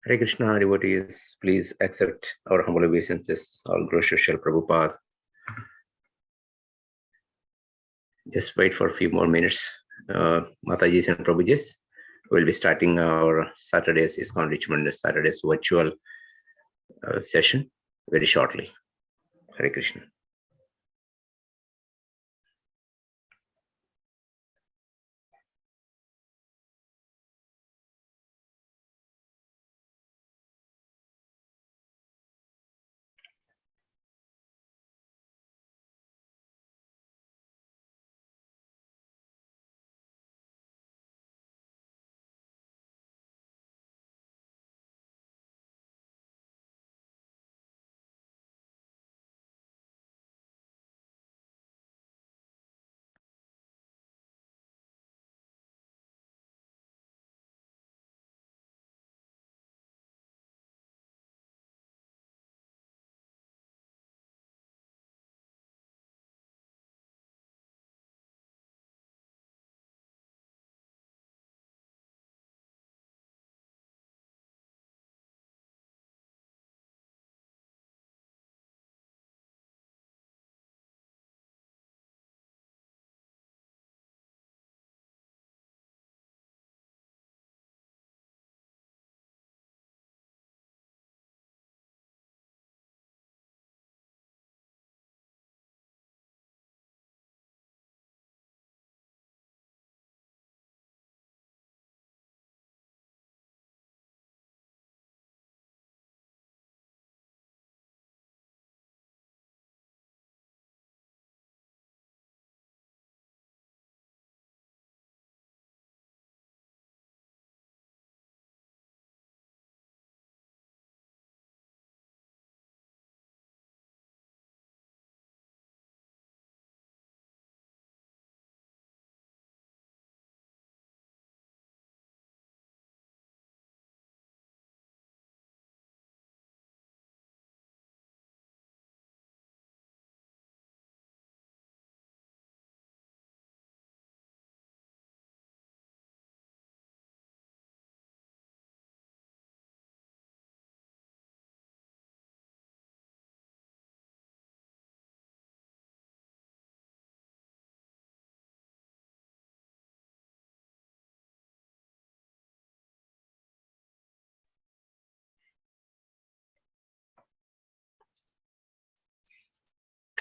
Hare Krishna, devotees, please accept our humble obeisances, all Guru Shri Prabhupada. Just wait for a few more minutes. Matajis and Prabhujis, we'll be starting our Saturday's ISKCON Richmond, Saturday's virtual session very shortly. Hare Krishna.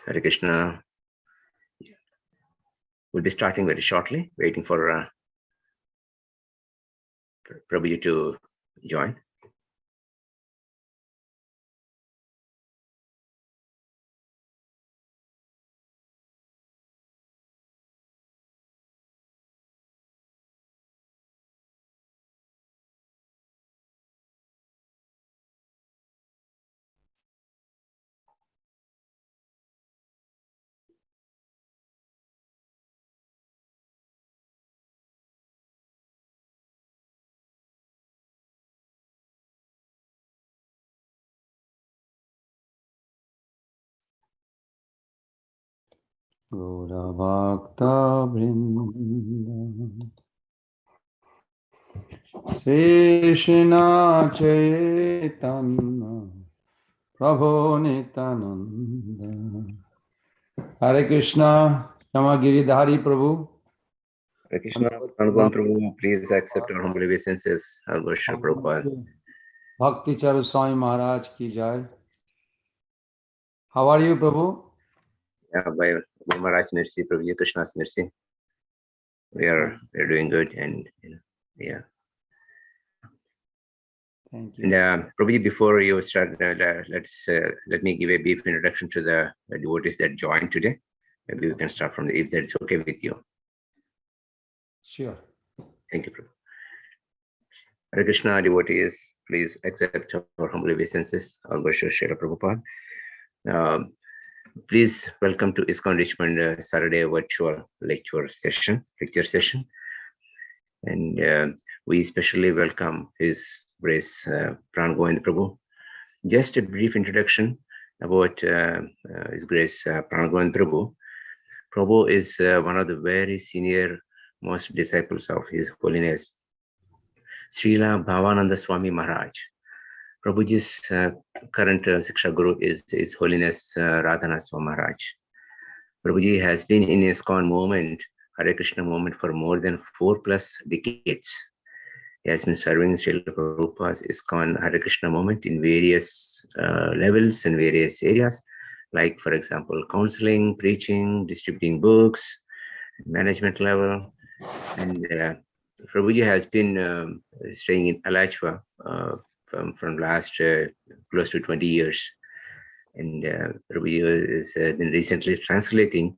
Hare Krishna. We'll be starting very shortly, waiting for Prabhuji to join. Gaura Bhakta Vrinda Krishna Chaitanya Prabhu Nityananda Hare Krishna Shamagiri Dhari Prabhu. Hare Krishna, Prabhu, please accept our humble obeisances, all Guru Shri Prabhupada. Bhakti Charu Swami Maharaj ki jai. How are you, Prabhu? Yeah, by Maharaj's mercy, Prabhuji Krishna's mercy, we're doing good, and yeah. Thank you. And Prabhuji, before you start, let me give a brief introduction to the devotees that joined today. Maybe we can start from if that's okay with you. Sure. Thank you, Prabhu. Hare Krishna, devotees, please accept our humble obeisances, all Guru Shri Prabhupada. Please welcome to ISKCON Richmond Saturday virtual lecture session. And we especially welcome His Grace Pran Govind Prabhu. Just a brief introduction about His Grace Pran Govind Prabhu. Prabhu is one of the very senior most disciples of His Holiness Srila Bhavananda Swami Maharaj. Prabhuji's current Siksha Guru is His Holiness Radhanath Swami Maharaj. Prabhuji has been in ISKCON movement, Hare Krishna movement, for more than 4+ decades. He has been serving Srila Prabhupada's ISKCON Hare Krishna movement in various levels and various areas, like, for example, counseling, preaching, distributing books, management level. And Prabhuji has been staying in Alachua from last close to 20 years. And Prabhuji has been recently translating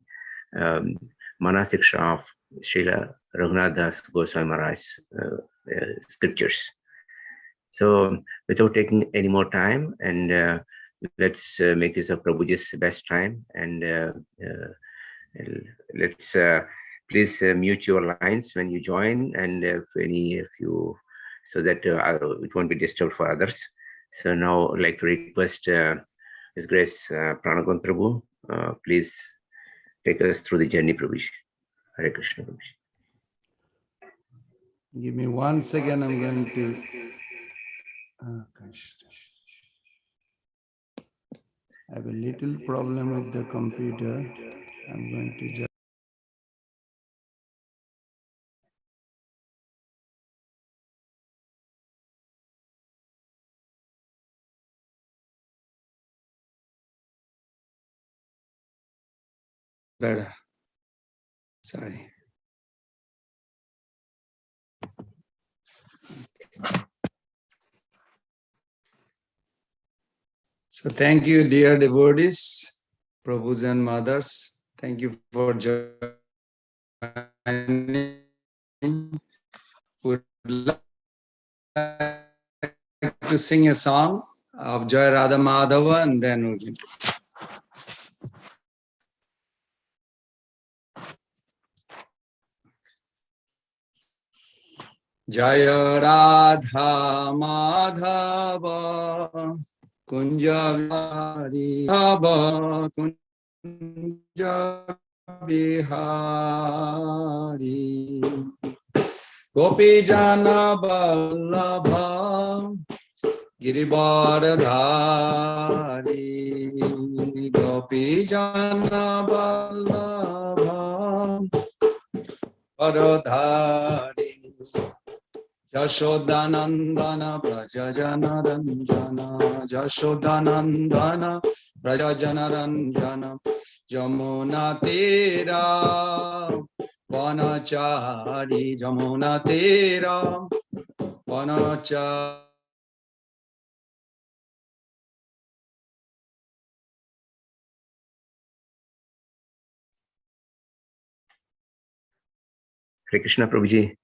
Manasiksha of Srila Raghunath Das Goswami Maharaj's scriptures. So without taking any more time, and let's make use of Prabhuji's best time, and let's please mute your lines when you join, and so that it won't be disturbed for others. So now I'd like to request His Grace Pranagwan Prabhu, please take us through the journey, Prabhuji. Hare Krishna, Prabhuji. Give me 1 second, I'm going to... I have a little problem with the computer. I'm going to just... Better. Sorry. So thank you, dear devotees, Prabhus and mothers. Thank you for joining. Would like to sing a song of Jai Radha Madhava, and then we'll begin. Jaya Radha Madhava Kunja Vihari Kunja Vihari Gopi Jana Vallabha Girivardhari Gopi Jana Vallabha Varadhari Jashodanandana Brajajana Ranjana Jashodanandana Brajajana Ranjana Jamuna Tera Vanachari Jamuna Tera Vanachari Hare Krishna, Prabhuji.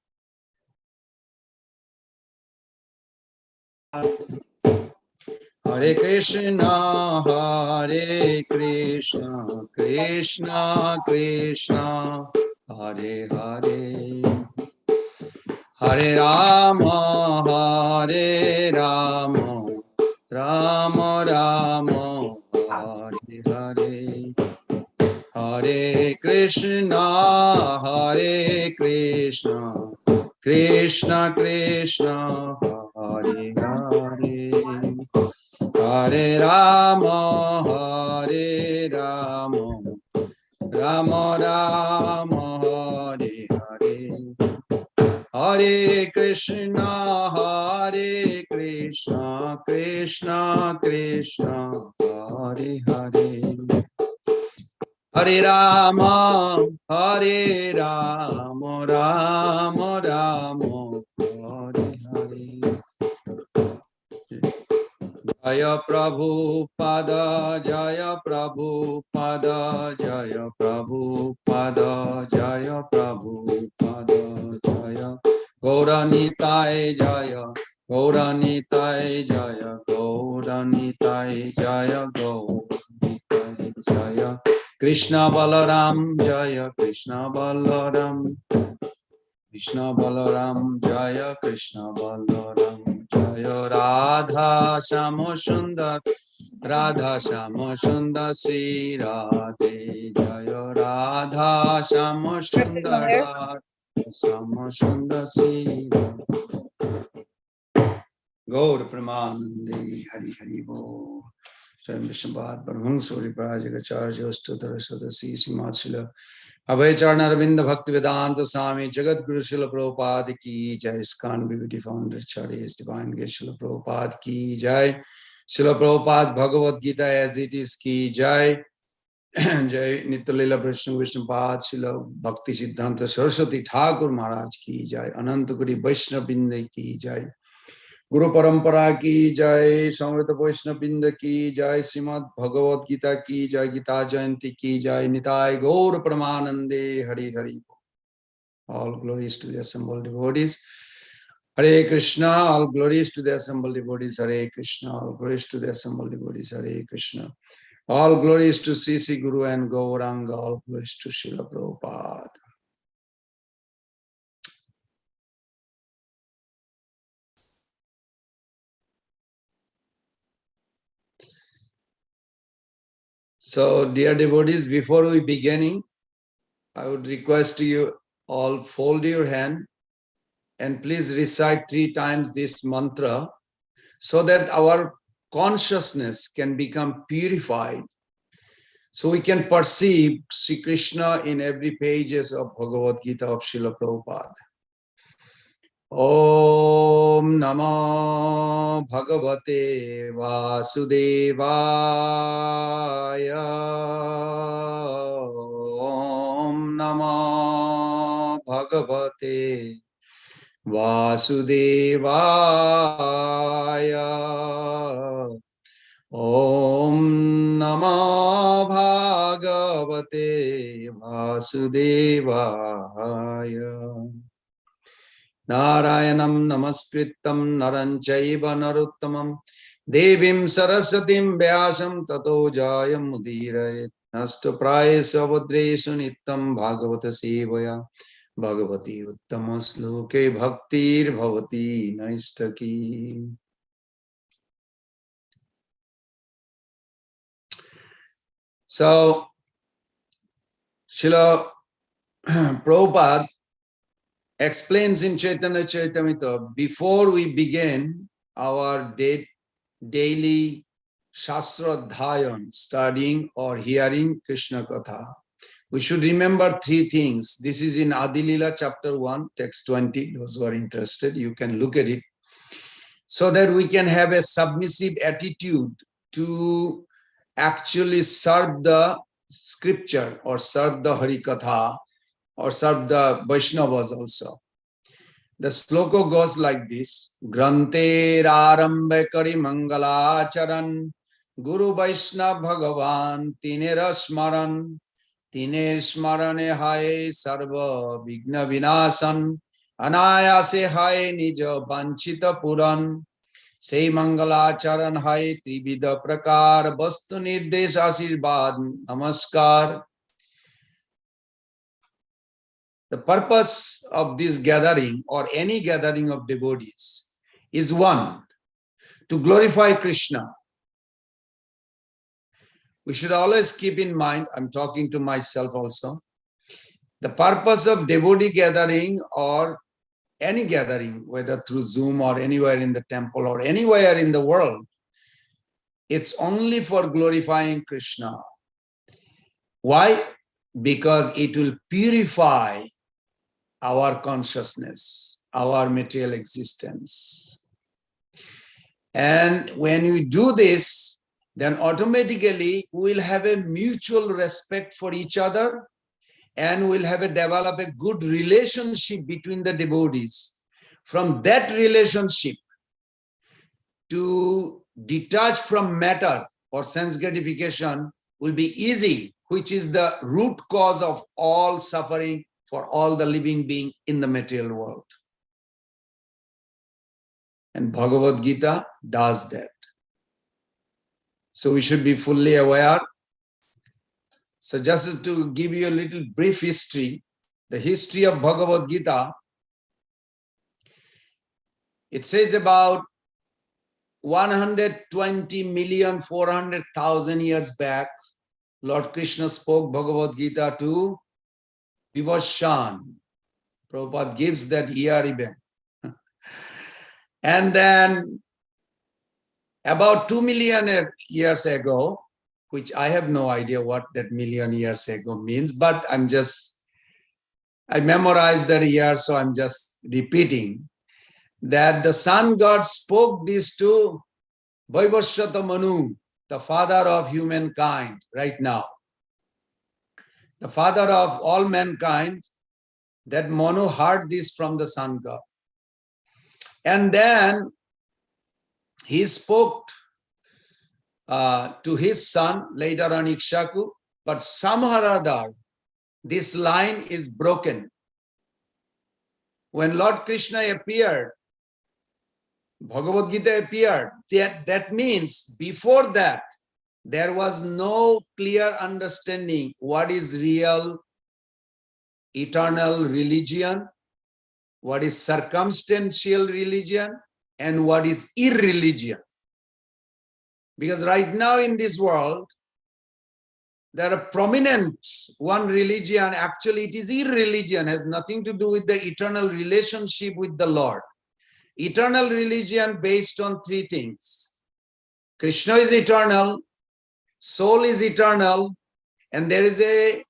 Hare Krishna, Krishna Krishna, Hare Hare, Hare Rama, Rama Rama, Hare Hare, Hare Krishna, Krishna Krishna, Hare Hare, Hare Rama, Rama Rama, Hare Hare, Hare Krishna, Krishna Krishna, Hare Hare, Hare Rama, Rama Rama, Hare Hare. Jaya Prabhupada, Jaya Prabhupada, Jaya Prabhupada, Jaya Prabhupada, Jaya Gauranitai, Jaya Gauranitai, Jaya Gauranitai, Jaya Gauranitai, Jaya Krishna Balaram, Jaya Krishna Balaram, Krishna Balaram, Jaya Krishna Balaram, Jaya Radha Shama Sundar, Radha Shama Sundar Sri Radhe, Jaya Radha Shama Sundar, Radha Shama Sundar Sri Radhe. Gaur Pramanande Hari Hari Bo. Swam Vishambhat Paramahansa Parajagacharya Astadhara Sadasi Simatsila Abhay Charnaravinda Bhakti Vedanta Swami Jagat Guru Srila Prabhupada Ki Jai. ISKCON BBT Founder Charya's Divine Grace Srila Prabhupada Ki Jai. Srila Prabhupada's Bhagavad-Gita as it is Ki Jai. Jai Nityalila Vishnu Vishnupad Srila Bhakti Siddhanta Saraswati Thakur Maharaj Ki Jai. Anantakuri Vaishnava Binde Ki Jai. Guru Parampara Ki Jai. Samrita Vaishnava Binda Ki Jai. Srimad Bhagavad Gita Ki Jai. Gita Jayanti Ki Jai. Nitai Gaur Pramanande Hari Hari. All glories to the assembled devotees. Hare Krishna. All glories to the assembled devotees. Hare Krishna. All glories to the assembled devotees. Hare Krishna. All glories to CC Guru and Gauranga. All glories to Srila Prabhupada. So, dear devotees, before we beginning, I would request you all fold your hand and please recite 3 times this mantra so that our consciousness can become purified. So we can perceive Sri Krishna in every pages of Bhagavad-Gita of Srila Prabhupada. Om Namo Bhagavate Vasudevaya. Om Namo Bhagavate Vasudevaya. Om Namo Bhagavate Vasudevaya. Narayanam Namaskritam Naranchaiva Naruttamam Devim Sarasatim Vyasam Tato Jayam Mudirayet Nastaprayesa Vadresu Nittam Bhagavata Sevaya Bhagavati Uttamasloke Bhaktir Bhavati Naistaki. So, Srila Prabhupada explains in Chaitanya Charitamrita, before we begin our daily Shastra Dhayan, studying or hearing Krishna Katha, we should remember 3 things. This is in Adilila chapter 1, text 20. Those who are interested, you can look at it. So that we can have a submissive attitude to actually serve the scripture or serve the Harikatha or serve the Vaishnavas also. The sloka goes like this. Grante Rarambe Kari Mangala Charan Guru Vaishnav Bhagavan Tinera Smaran Tiner Smarane Hai Sarva Vigna Vinasan Anayase Hai Nija Banchita Puran Sei Mangala Charan Hai Trivida Prakar Vastu Nirdesh Ashirbad Namaskar. The purpose of this gathering or any gathering of devotees is one, to glorify Krishna. We should always keep in mind, I'm talking to myself also, the purpose of devotee gathering or any gathering, whether through Zoom or anywhere in the temple or anywhere in the world, it's only for glorifying Krishna. Why? Because it will purify our consciousness, our material existence. And when we do this, then automatically we'll have a mutual respect for each other and we'll develop a good relationship between the devotees. From that relationship, to detach from matter or sense gratification will be easy, which is the root cause of all suffering for all the living beings in the material world. And Bhagavad-Gita does that. So we should be fully aware. So just to give you a little brief history, the history of Bhagavad-Gita, it says about 120,400,000 years back, Lord Krishna spoke Bhagavad-Gita to Vivashan. Prabhupada gives that year even. And then About 2 million years ago, which I have no idea what that million years ago means, but I memorized that year, so I'm just repeating that the sun god spoke this to Vaivasvata Manu, the father of humankind right now, the father of all mankind. That Manu heard this from the sun god. And then he spoke to his son, later on Ikshaku, but somehow or other, this line is broken. When Lord Krishna appeared, Bhagavad-Gita appeared, that means before that, there was no clear understanding what is real, eternal religion, what is circumstantial religion, and what is irreligion. Because right now in this world, there are prominent one religion, actually it is irreligion, has nothing to do with the eternal relationship with the Lord. Eternal religion based on three things. Krishna is eternal, soul is eternal, and there is a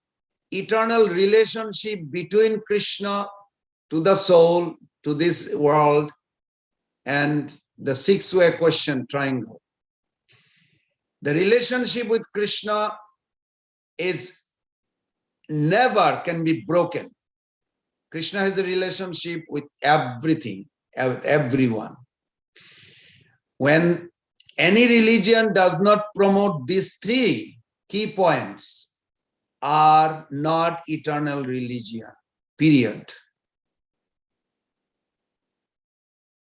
eternal relationship between Krishna to the soul, to this world, and the six-way question triangle. The relationship with Krishna is never can be broken. Krishna has a relationship with everything, with everyone. When any religion does not promote these three key points, are not eternal religion, period.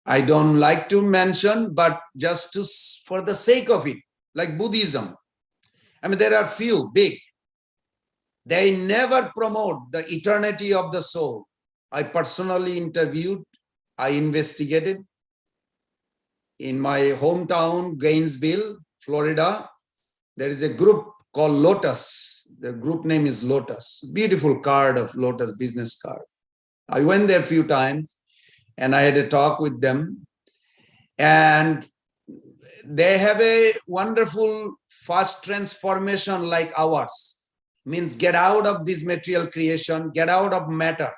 I don't like to mention, but just for the sake of it, like Buddhism. I mean, there are few big. They never promote the eternity of the soul. I personally interviewed, I investigated in my hometown, Gainesville, Florida. There is a group called Lotus. The group name is Lotus. Beautiful card of Lotus, business card. I went there a few times and I had a talk with them. And they have a wonderful fast transformation like ours. Means get out of this material creation, get out of matter.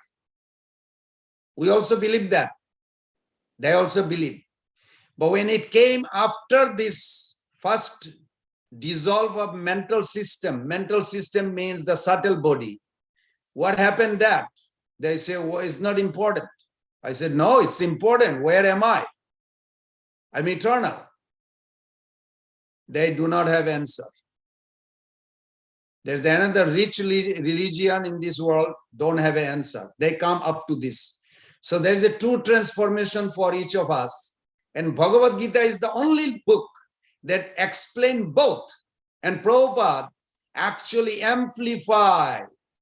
We also believe that. They also believe. But when it came after this first dissolve of mental system means the subtle body. What happened that? They say, well, it's not important. I said, no, it's important. Where am I? I'm eternal. They do not have answer. There's another rich religion in this world, don't have an answer. They come up to this. So there's a true transformation for each of us. And Bhagavad-Gita is the only book that explains both. And Prabhupada actually amplify,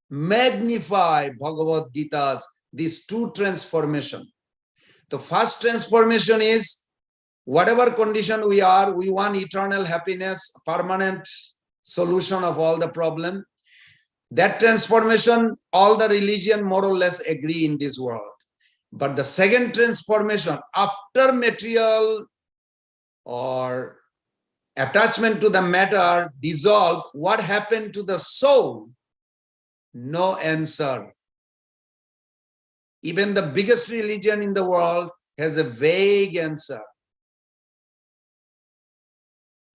magnify Bhagavad-Gita's this true transformation. The first transformation is whatever condition we are, we want eternal happiness, permanent solution of all the problem. That transformation, all the religion more or less agree in this world. But the second transformation, after material or attachment to the matter dissolve, what happened to the soul? No answer. Even the biggest religion in the world has a vague answer.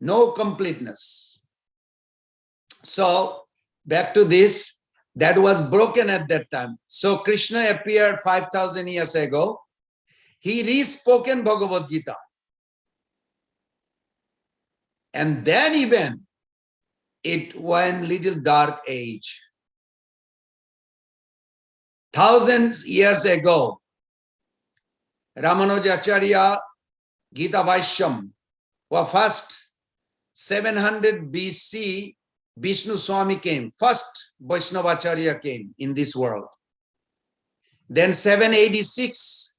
No completeness. So back to this, that was broken at that time. So Krishna appeared 5,000 years ago. He re-spoken Bhagavad-Gita. And then even it went little dark age. Thousands years ago, Ramanujacharya Gita Vaishyam was first 700 BC. Vishnu Swami came, first Vaishnavacharya came in this world. Then 786,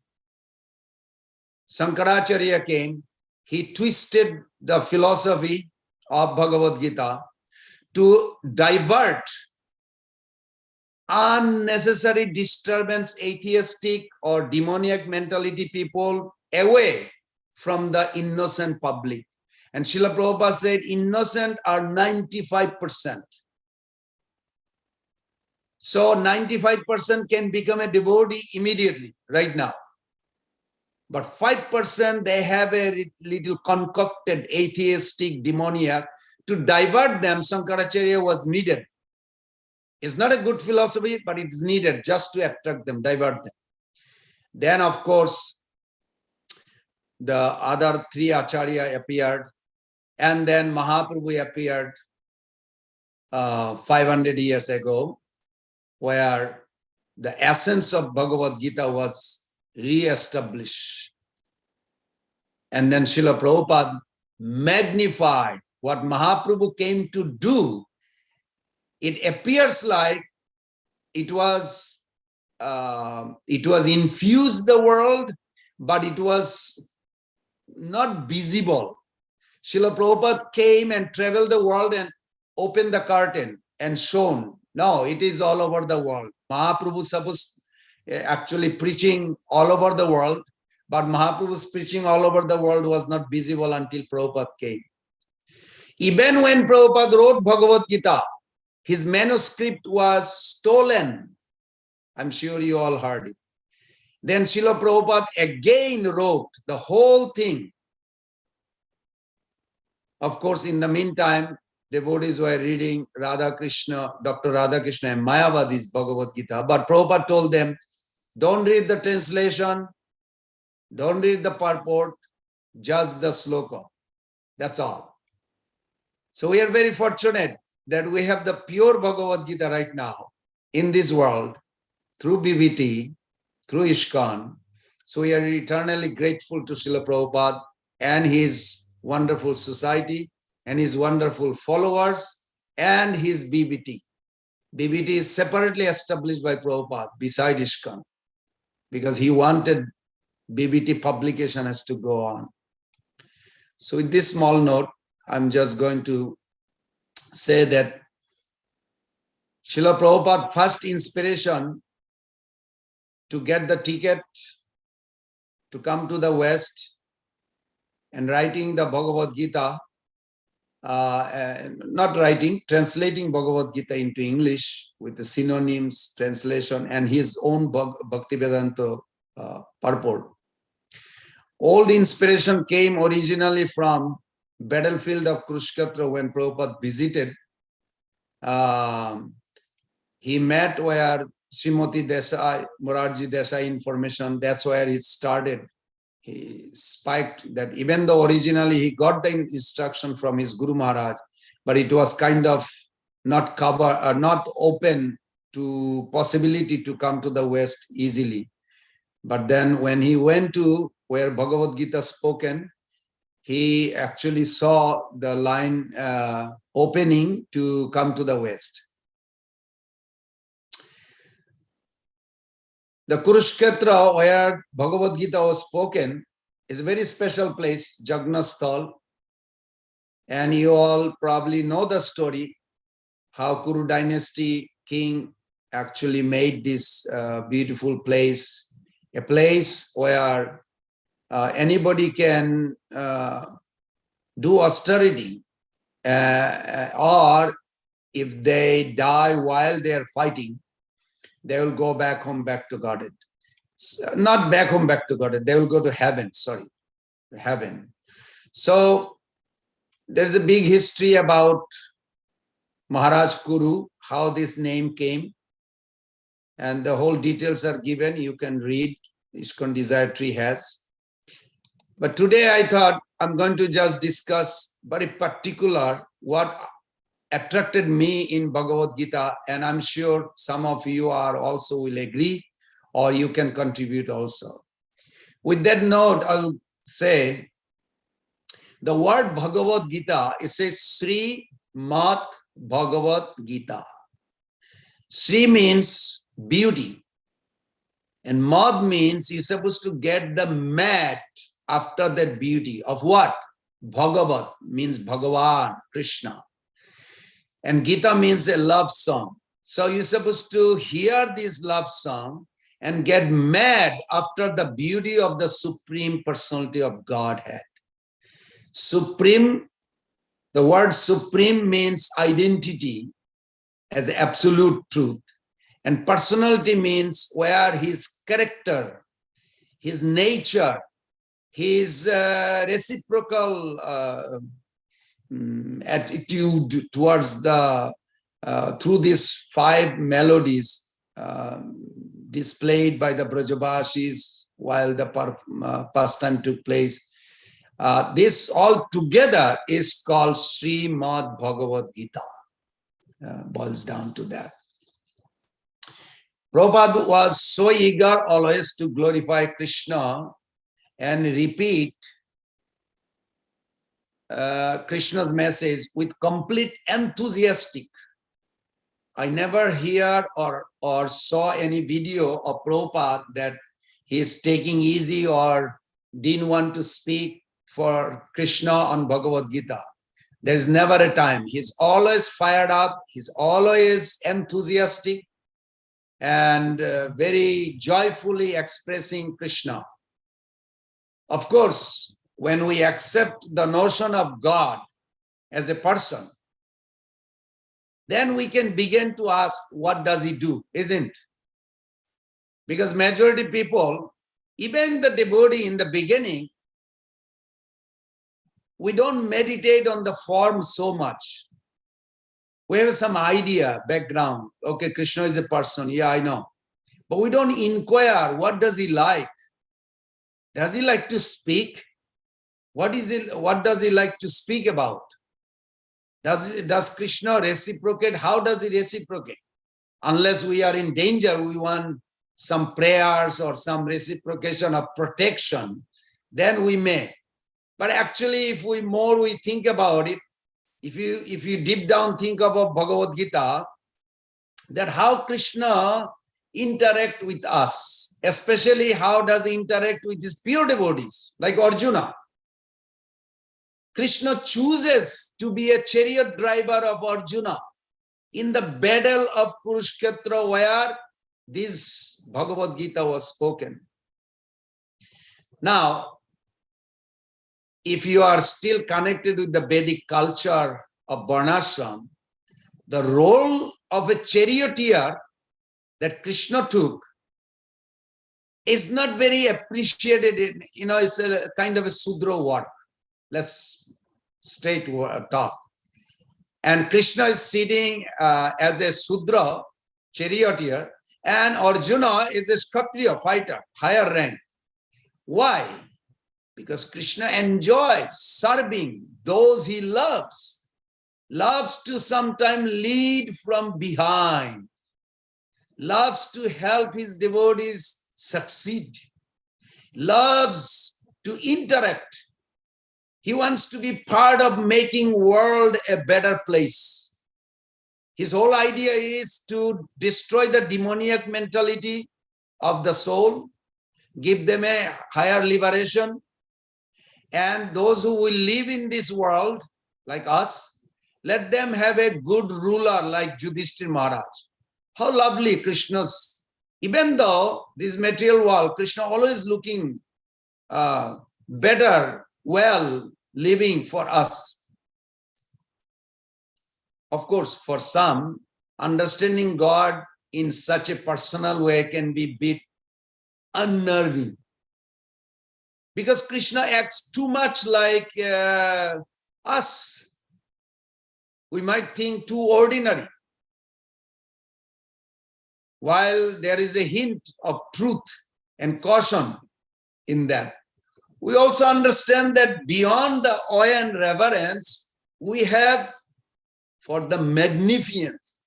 Shankaracharya came. He twisted the philosophy of Bhagavad-Gita to divert unnecessary disturbance, atheistic or demoniac mentality people away from the innocent public. And Srila Prabhupada said, innocent are 95%. So 95% can become a devotee immediately, right now. But 5%, they have a little concocted atheistic demoniac. To divert them, Shankaracharya was needed. It's not a good philosophy, but it's needed just to attract them, divert them. Then, of course, the other three Acharya appeared, and then Mahaprabhu appeared 500 years ago, where the essence of Bhagavad-Gita was re-established. And then Srila Prabhupada magnified what Mahaprabhu came to do. It appears like it was infused the world, but it was not visible. Srila Prabhupada came and traveled the world and opened the curtain and shown, no, it is all over the world. Mahaprabhu supposed actually preaching all over the world, but Mahaprabhu's preaching all over the world was not visible until Prabhupada came. Even when Prabhupada wrote Bhagavad-Gita, his manuscript was stolen. I'm sure you all heard it. Then Srila Prabhupada again wrote the whole thing. Of course, in the meantime, devotees were reading Radha Krishna, Dr. Radha Krishna and Mayavadi's Bhagavad-Gita. But Prabhupada told them, don't read the translation, don't read the purport, just the sloka. That's all. So we are very fortunate that we have the pure Bhagavad-Gita right now in this world through BBT, through ISKCON. So we are eternally grateful to Srila Prabhupada and his wonderful society and his wonderful followers and his BBT. BBT is separately established by Prabhupada beside ISKCON because he wanted BBT publication has to go on. So with this small note, I'm just going to say that Srila Prabhupada's first inspiration to get the ticket to come to the West and writing the Bhagavad-Gita, not writing, translating Bhagavad-Gita into English with the synonyms, translation, and his own Bhaktivedanta purport. All the inspiration came originally from battlefield of Kurukshetra when Prabhupada visited. He met where Srimati Desai, Morarji Desai information, that's where it started. He spiked that even though originally he got the instruction from his Guru Maharaj, but it was kind of not not open to possibility to come to the West easily. But then when he went to where Bhagavad Gita spoken, he actually saw the line opening to come to the West. The Kurukshetra, where Bhagavad Gita was spoken, is a very special place, Jagnasthal. And you all probably know the story, how Kuru dynasty king actually made this beautiful place, a place where anybody can do austerity, or if they die while they are fighting, they will go back home, back to Godhead. Not back home, back to Godhead. They will go to heaven, sorry, heaven. So there's a big history about Maharaj Kuru, how this name came. And the whole details are given. You can read, ISKCON Desire Tree has. But today I thought I'm going to just discuss very particular what attracted me in Bhagavad Gita, and I'm sure some of you are also will agree, or you can contribute also. With that note, I'll say the word Bhagavad Gita, it says Sri Mat Bhagavad Gita. Sri means beauty, and Mad means you're supposed to get the mat after that beauty of what? Bhagavad means Bhagavan, Krishna. And Gita means a love song. So you're supposed to hear this love song and get mad after the beauty of the Supreme Personality of Godhead. Supreme, the word supreme means identity as absolute truth. And personality means where his character, his nature, his reciprocal attitude towards the, through these 5 melodies displayed by the Brajavasis while the pastime took place. This all together is called Srimad Bhagavad-Gita. Boils down to that. Prabhupada was so eager always to glorify Krishna and repeat Krishna's message with complete enthusiastic. I never hear or saw any video of Prabhupada that he is taking easy or didn't want to speak for Krishna on Bhagavad-Gita. There's never a time. He's always fired up. He's always enthusiastic and very joyfully expressing Krishna. Of course, when we accept the notion of God as a person, then we can begin to ask, what does he do, isn't? Because majority people, even the devotee in the beginning, we don't meditate on the form so much. We have some idea, background. Okay, Krishna is a person. Yeah, I know. But we don't inquire, what does he like? Does he like to speak? What does he like to speak about? Does Krishna reciprocate? How does he reciprocate? Unless we are in danger, we want some prayers or some reciprocation of protection, then we may. But actually, if we think about it, if you deep down think about Bhagavad-Gita, that how Krishna interact with us, especially how does he interact with his pure devotees, like Arjuna. Krishna chooses to be a chariot driver of Arjuna in the battle of Kurukshetra, where this Bhagavad-Gita was spoken. Now, if you are still connected with the Vedic culture of Varnashram, the role of a charioteer that Krishna took is not very appreciated. It's a kind of a Sudra work. Let's straight talk. And Krishna is sitting as a Sudra charioteer, and Arjuna is a Kshatriya fighter, higher rank. Why? Because Krishna enjoys serving those he loves to sometimes lead from behind, loves to help his devotees succeed, loves to interact. He wants to be part of making world a better place. His whole idea is to destroy the demoniac mentality of the soul, give them a higher liberation, and those who will live in this world, like us, let them have a good ruler like Yudhishthira Maharaj. How lovely Krishna's, even though this material world, Krishna always looking better, well, living for us. Of course, for some, understanding God in such a personal way can be a bit unnerving. Because Krishna acts too much like us. We might think too ordinary. While there is a hint of truth and caution in that, we also understand that beyond the awe and reverence, we have for the magnificence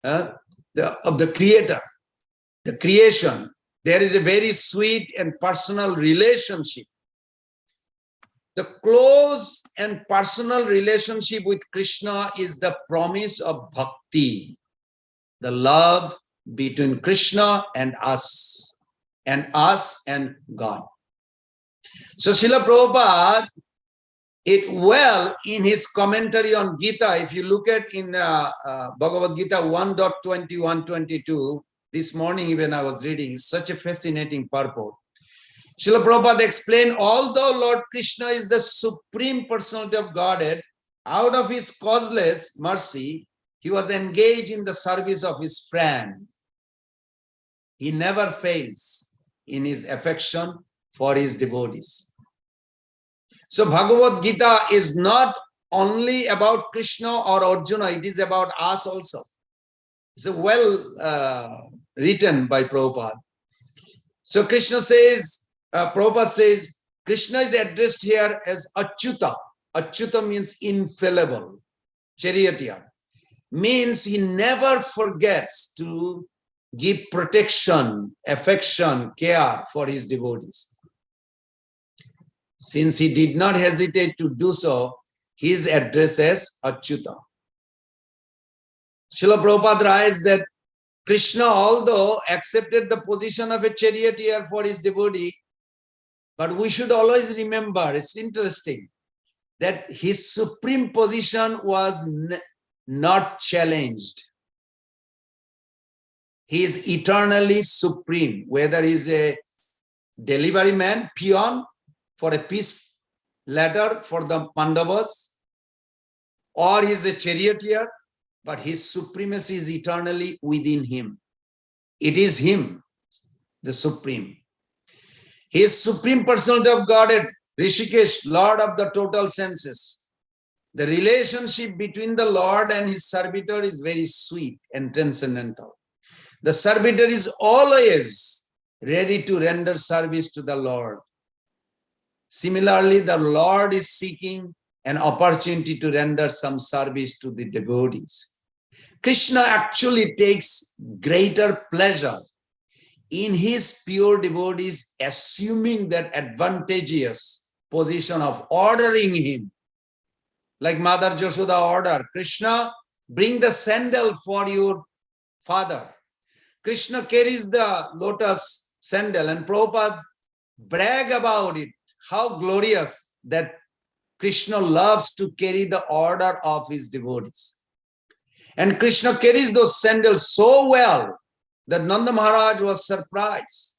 of the Creator, the creation. There is a very sweet and personal relationship. The close and personal relationship with Krishna is the promise of bhakti, the love between Krishna and us and God. So Srila Prabhupada, it well in his commentary on Gita, if you look at in Bhagavad-Gita 1.21-22, this morning even I was reading, such a fascinating purport. Srila Prabhupada explained, although Lord Krishna is the Supreme Personality of Godhead, out of his causeless mercy, he was engaged in the service of his friend. He never fails in his affection for his devotees. So Bhagavad-Gita is not only about Krishna or Arjuna, it is about us also. It's well written by Prabhupada. So Krishna says, Prabhupada says, Krishna is addressed here as Achyuta. Achyuta means infallible, charioteer. Means he never forgets to give protection, affection, care for his devotees. Since he did not hesitate to do so, his address as Achyuta. Srila Prabhupada writes that Krishna, although accepted the position of a charioteer for his devotee, but we should always remember, it's interesting, that his supreme position was not challenged. He is eternally supreme, whether he is a delivery man, peon for a peace letter for the Pandavas, or he is a charioteer, but his supremacy is eternally within him. It is him, the supreme. His supreme personality of Godhead, Rishikesh, Lord of the total senses. The relationship between the Lord and his servitor is very sweet and transcendental. The servitor is always ready to render service to the Lord. Similarly, the Lord is seeking an opportunity to render some service to the devotees. Krishna actually takes greater pleasure in his pure devotees assuming that advantageous position of ordering him. Like Mother Jashoda order, Krishna, bring the sandal for your father. Krishna carries the lotus sandal and Prabhupada brag about it. How glorious that Krishna loves to carry the order of his devotees. And Krishna carries those sandals so well that Nanda Maharaj was surprised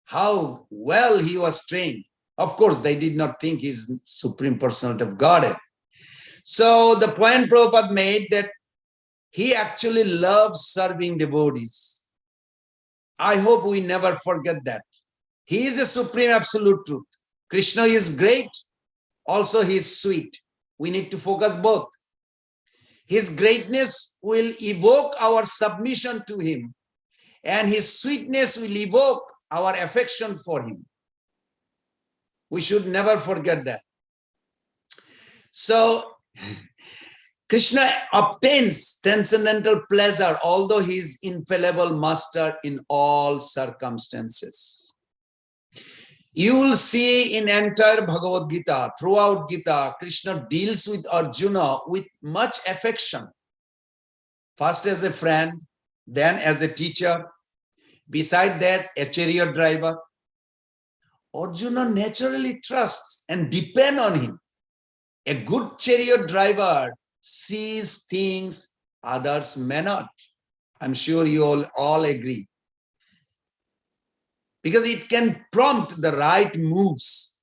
how well he was trained. Of course, they did not think he's Supreme Personality of Godhead. So the point Prabhupada made that he actually loves serving devotees. I hope we never forget that. He is a supreme absolute truth. Krishna is great, also he is sweet. We need to focus both. His greatness will evoke our submission to him, and his sweetness will evoke our affection for him. We should never forget that. So, Krishna obtains transcendental pleasure, although he is infallible master in all circumstances. You will see in entire Bhagavad-Gita, throughout Gita, Krishna deals with Arjuna with much affection. First as a friend, then as a teacher, beside that, a chariot driver. Arjuna naturally trusts and depends on him. A good chariot driver sees things others may not. I'm sure you all agree. Because it can prompt the right moves,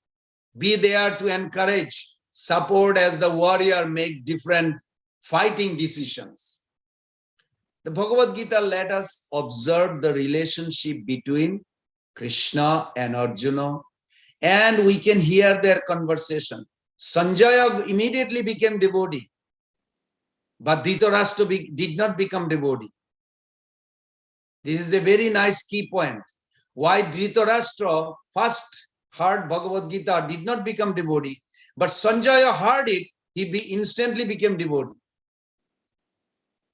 be there to encourage, support as the warrior make different fighting decisions. The Bhagavad-Gita let us observe the relationship between Krishna and Arjuna, and we can hear their conversation. Sanjaya immediately became devotee, but Dhritarashtra did not become devotee. This is a very nice key point. Why Dhritarashtra first heard Bhagavad-Gita, did not become devotee, but Sanjaya heard it, he instantly became devotee.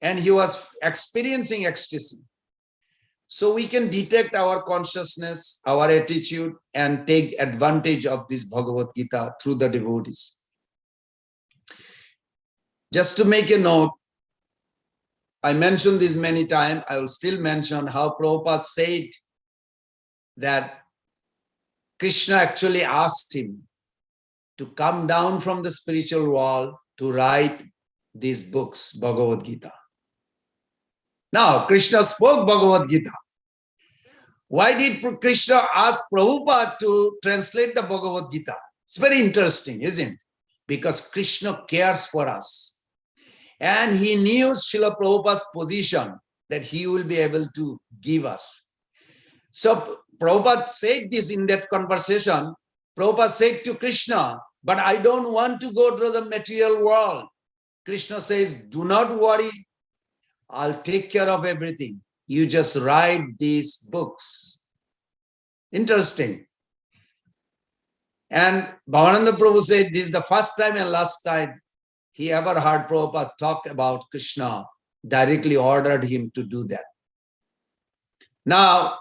And he was experiencing ecstasy. So we can detect our consciousness, our attitude, and take advantage of this Bhagavad-Gita through the devotees. Just to make a note, I mentioned this many times, I will still mention how Prabhupada said that Krishna actually asked him to come down from the spiritual world to write these books, Bhagavad-Gita. Now, Krishna spoke Bhagavad-Gita. Why did Krishna ask Prabhupada to translate the Bhagavad-Gita? It's very interesting, isn't it? Because Krishna cares for us. And he knew Srila Prabhupada's position that he will be able to give us. So Prabhupada said this in that conversation. Prabhupada said to Krishna, but I don't want to go to the material world. Krishna says, do not worry. I'll take care of everything. You just write these books. Interesting. And Bhavananda Prabhu said, this is the first time and last time he ever heard Prabhupada talk about Krishna, directly ordered him to do that. Now,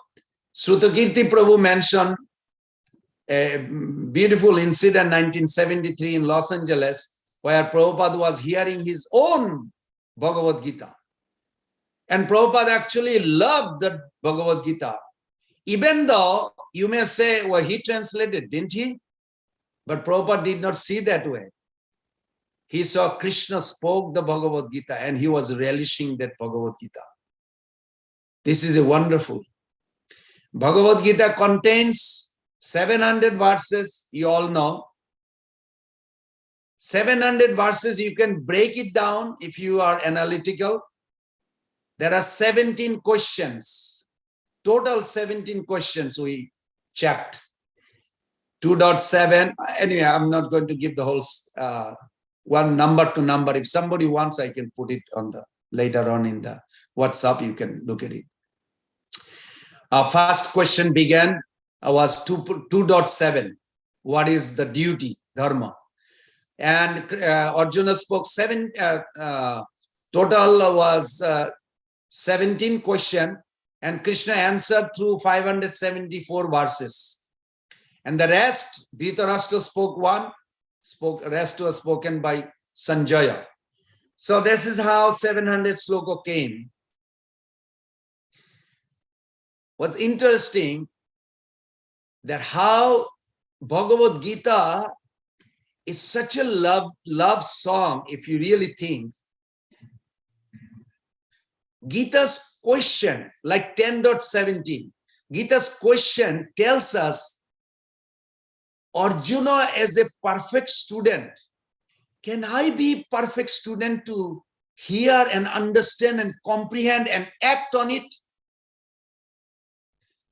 Srutakirti Prabhu mentioned a beautiful incident in 1973 in Los Angeles, where Prabhupada was hearing his own Bhagavad-Gita. And Prabhupada actually loved the Bhagavad-Gita. Even though you may say, well, he translated, didn't he? But Prabhupada did not see that way. He saw Krishna spoke the Bhagavad-Gita and he was relishing that Bhagavad-Gita. This is a wonderful. Bhagavad-Gita contains 700 verses, you all know. 700 verses, you can break it down if you are analytical. There are 17 questions, total 17 questions we checked. 2.7, anyway, I'm not going to give the whole one number to number. If somebody wants, I can put it on the later on in the WhatsApp, you can look at it. Our first question was 2.7. What is the duty, dharma? And Arjuna spoke total was 17 questions, and Krishna answered through 574 verses. And the rest, Dhritarashtra spoke one, rest was spoken by Sanjaya. So this is how 700 sloka came. What's interesting, that how Bhagavad-Gita is such a love song, if you really think. Gita's question, like 10.17, Gita's question tells us Arjuna as a perfect student. Can I be perfect student to hear and understand and comprehend and act on it?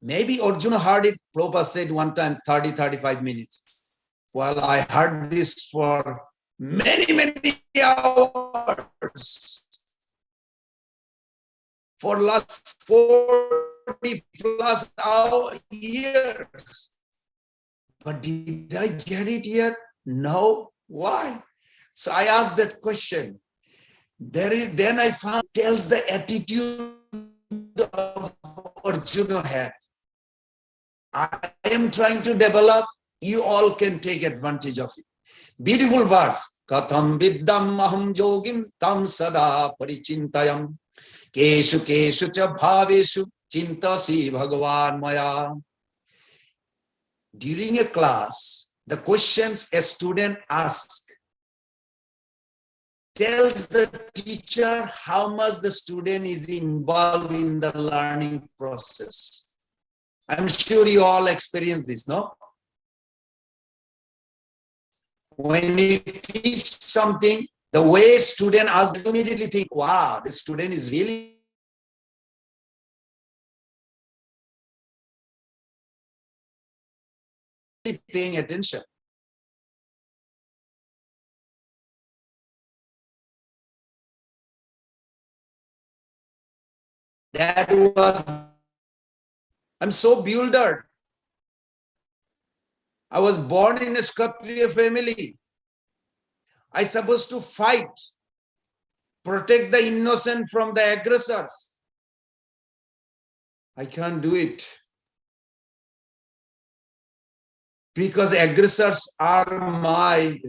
Maybe Arjuna heard it, Prabhupada said one time 30-35 minutes. Well, I heard this for many hours. For last 40+ years. But did I get it yet? No. Why? So I asked that question. Then I found tells the attitude of Arjuna had. I am trying to develop. You all can take advantage of it. Beautiful verse. Katham viddam aham yogim tam sada parichintayam. Keshu keshu cha bhaveshu chintasi bhagavan maya. During a class, the questions a student asks tells the teacher how much the student is involved in the learning process. I'm sure you all experience this, no? When you teach something, the way student asks, you immediately think, wow, this student is really paying attention. That was, I'm so bewildered. I was born in a Kshatriya family. I supposed to fight, protect the innocent from the aggressors. I can't do it. Because aggressors are my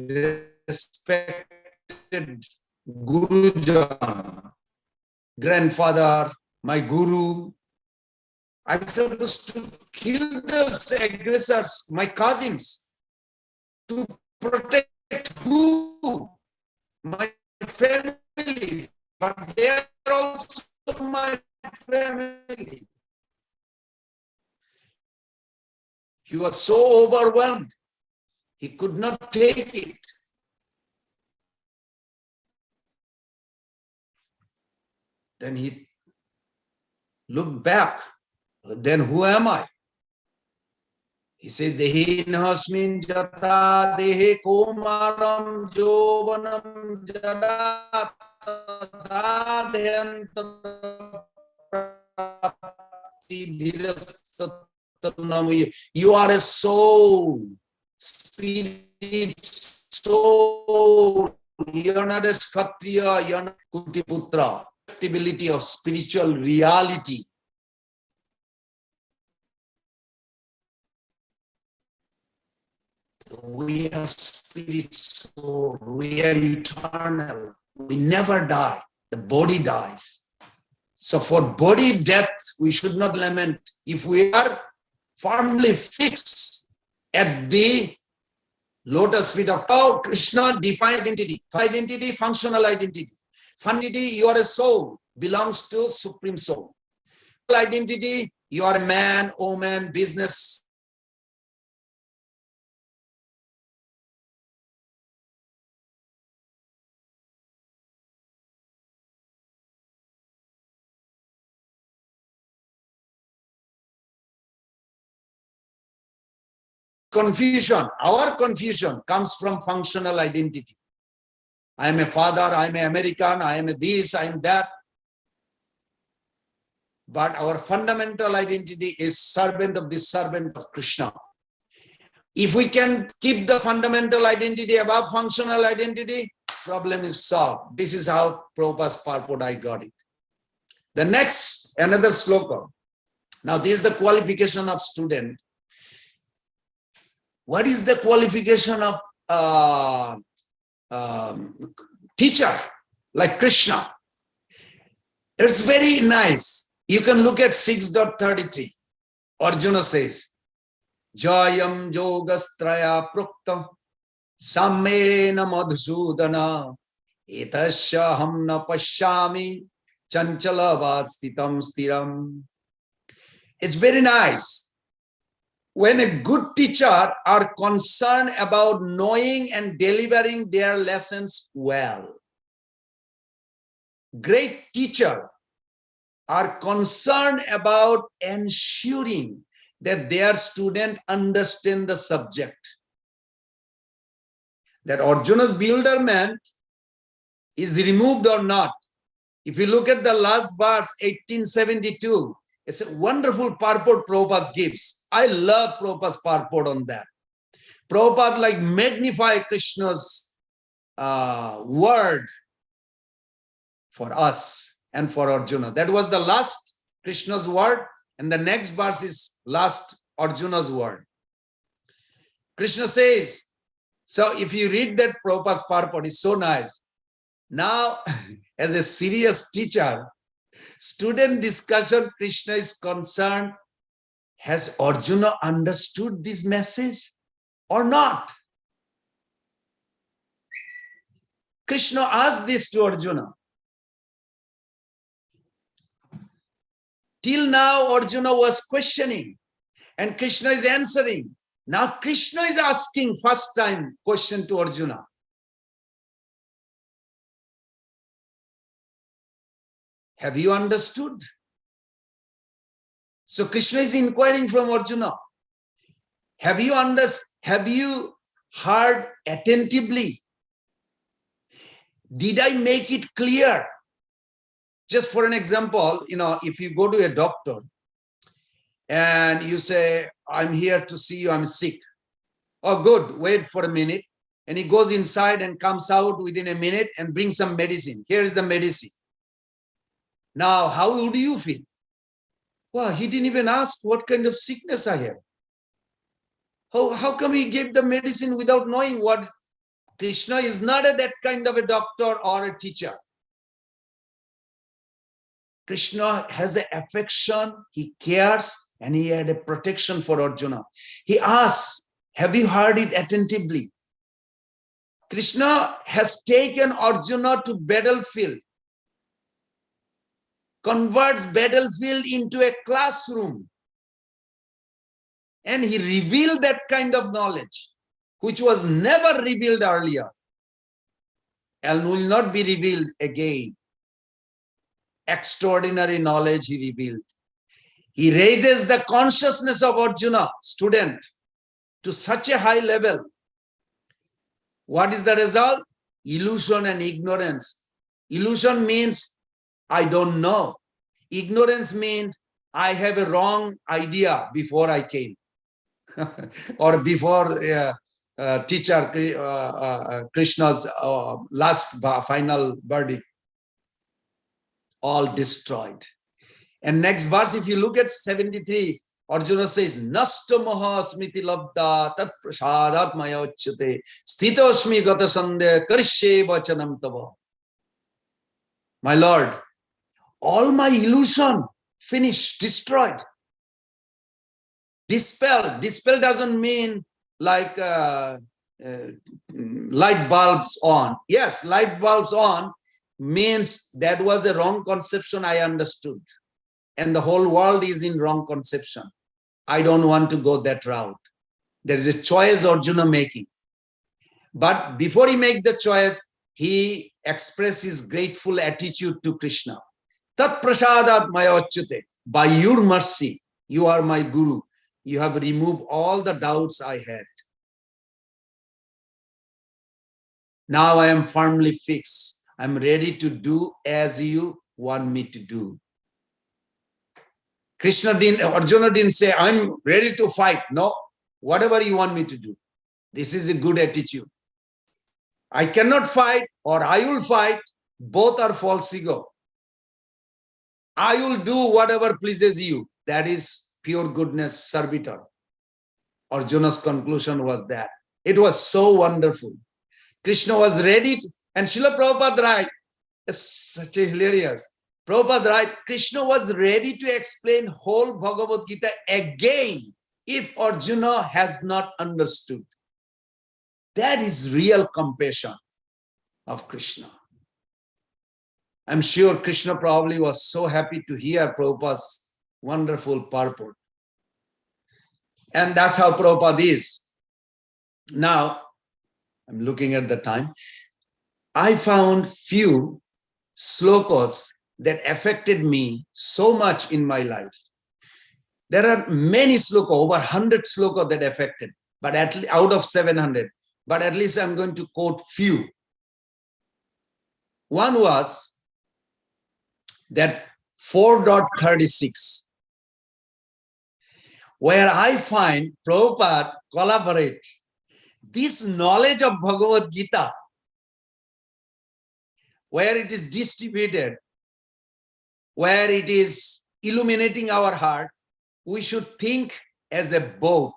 respected Gurujan, grandfather, my guru. I'm supposed to kill those aggressors, my cousins, to protect who? My family, but they are also my family. He was so overwhelmed. He could not take it. Then he looked back. Then who am I? He said, Dehi nahasmin jata dehe komaram jovanam jada tata dehantam. You are a soul, spirit, soul. You are not a Kshatriya, you are not Kutiputra. Acceptability of spiritual reality. We are spirit soul, we are eternal, we never die, the body dies. So for body death, we should not lament. If we are firmly fixed at the lotus feet of Krishna, defined identity, functional identity. Identity, you are a soul, belongs to Supreme Soul. Identity, you are a man, woman, business. Confusion, our confusion comes from functional identity. I am a father, I am an American, I am a this, I am that. But our fundamental identity is servant of the servant of Krishna. If we can keep the fundamental identity above functional identity, problem is solved. This is how Prabhupada's purport I got it. The next, another sloka. Now this is the qualification of student. What is the qualification of teacher like Krishna? It's very nice. You can look at 6.33. Arjuna says, Jayam yogastraya prukta sammena madhusudana etasya hamna pashyami chanchalavad stitam stiram. It's very nice. When a good teacher are concerned about knowing and delivering their lessons well. Great teachers are concerned about ensuring that their student understand the subject. That Arjuna's bewilderment is removed or not. If you look at the last verse, 1872, it's a wonderful purport Prabhupada gives. I love Prabhupada's purport on that. Prabhupada like magnify Krishna's word for us and for Arjuna. That was the last Krishna's word, and the next verse is last Arjuna's word. Krishna says, so if you read that Prabhupada's purport, it's so nice. Now, as a serious teacher, student discussion, Krishna is concerned, has Arjuna understood this message or not? Krishna asked this to Arjuna. Till now, Arjuna was questioning and Krishna is answering. Now Krishna is asking first time question to Arjuna. Have you understood? So Krishna is inquiring from Arjuna. Have you heard attentively? Did I make it clear? Just for an example, if you go to a doctor and you say, I'm here to see you, I'm sick. Oh, good, wait for a minute. And he goes inside and comes out within a minute and brings some medicine. Here is the medicine. Now, how would you feel? Well, he didn't even ask what kind of sickness I have. How come he gave the medicine without knowing what? Krishna is not that kind of a doctor or a teacher. Krishna has an affection, he cares, and he had a protection for Arjuna. He asks, have you heard it attentively? Krishna has taken Arjuna to battlefield, converts battlefield into a classroom. And he revealed that kind of knowledge, which was never revealed earlier and will not be revealed again. Extraordinary knowledge he revealed. He raises the consciousness of Arjuna, student, to such a high level. What is the result? Illusion and ignorance. Illusion means I don't know. Ignorance means I have a wrong idea before I came. Or before teacher Krishna's last final verdict. All destroyed. And next verse, if you look at 73, Arjuna says, Nasta maha smriti labda tat prasadat maya uchyate sthitosmi gata sandhya karishye vachanam tava. My Lord, all my illusion finished, destroyed. Dispelled. Dispel doesn't mean like light bulbs on. Yes, light bulbs on means that was a wrong conception I understood. And the whole world is in wrong conception. I don't want to go that route. There is a choice Arjuna making. But before he makes the choice, he expresses his grateful attitude to Krishna. Tat prasadat maya achyute. By your mercy, you are my guru. You have removed all the doubts I had. Now I am firmly fixed. I'm ready to do as you want me to do. Arjuna didn't say, I'm ready to fight. No, whatever you want me to do. This is a good attitude. I cannot fight or I will fight. Both are false ego. I will do whatever pleases you. That is pure goodness servitor. Arjuna's conclusion was that. It was so wonderful. Krishna was ready, and Srila Prabhupada writes, it's such a hilarious. Prabhupada writes, Krishna was ready to explain whole Bhagavad-Gita again if Arjuna has not understood. That is real compassion of Krishna. I'm sure Krishna probably was so happy to hear Prabhupada's wonderful purport. And that's how Prabhupada is. Now, I'm looking at the time. I found few slokas that affected me so much in my life. There are many sloka, over 100 sloka that affected, but out of 700. But at least I'm going to quote few. One was that 4.36, where I find Prabhupada collaborate this knowledge of Bhagavad-Gita, where it is distributed, where it is illuminating our heart. We should think as a boat.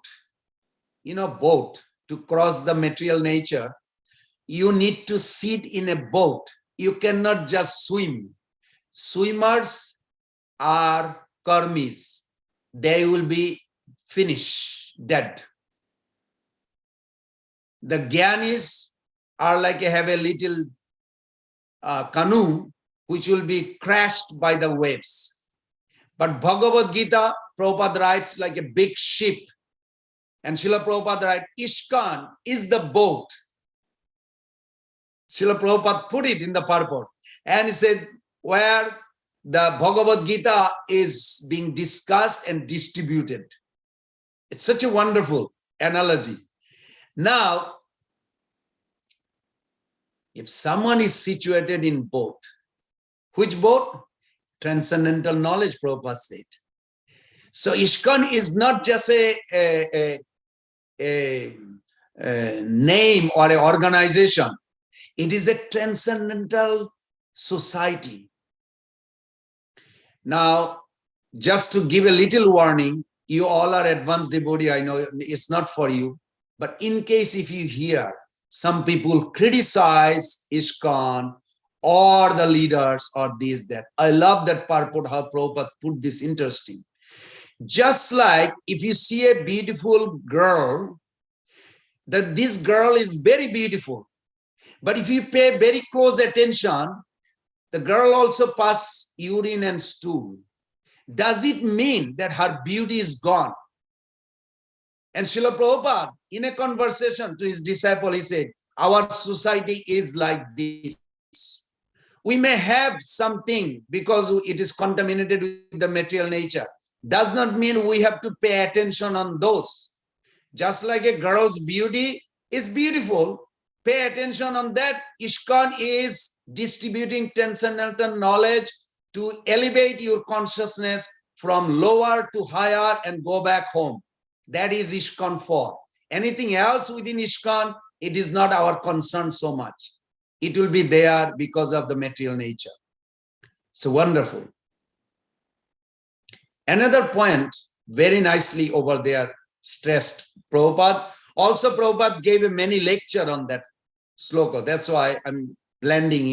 You know, boat, to cross the material nature, you need to sit in a boat. You cannot just swim. Swimmers are karmis. They will be finished, dead. The Gyanis are like have a little canoe which will be crashed by the waves. But Bhagavad-Gita, Prabhupada writes like a big ship. And Srila Prabhupada writes, ISKCON is the boat. Srila Prabhupada put it in the purport. And he said, where the Bhagavad-Gita is being discussed and distributed. It's such a wonderful analogy. Now, if someone is situated in boat, which boat? Transcendental knowledge, Prabhupada said. So ISKCON is not just a name or an organization. It is a transcendental society. Now, just to give a little warning, you all are advanced devotee, I know it's not for you, but in case if you hear some people criticize ISKCON or the leaders or this, that. I love that purport, how Prabhupada put this interesting. Just like if you see a beautiful girl, that this girl is very beautiful. But if you pay very close attention, the girl also passes urine and stool. Does it mean that her beauty is gone? And Srila Prabhupada, in a conversation to his disciple, he said, our society is like this. We may have something because it is contaminated with the material nature. Does not mean we have to pay attention on those. Just like a girl's beauty is beautiful, pay attention on that. ISKCON is distributing transcendental knowledge to elevate your consciousness from lower to higher and go back home. That is ISKCON for. Anything else within ISKCON, it is not our concern so much. It will be there because of the material nature. So wonderful. Another point, very nicely over there, stressed Prabhupada. Also, Prabhupada gave a many lecture on that sloka. That's why I'm blending in.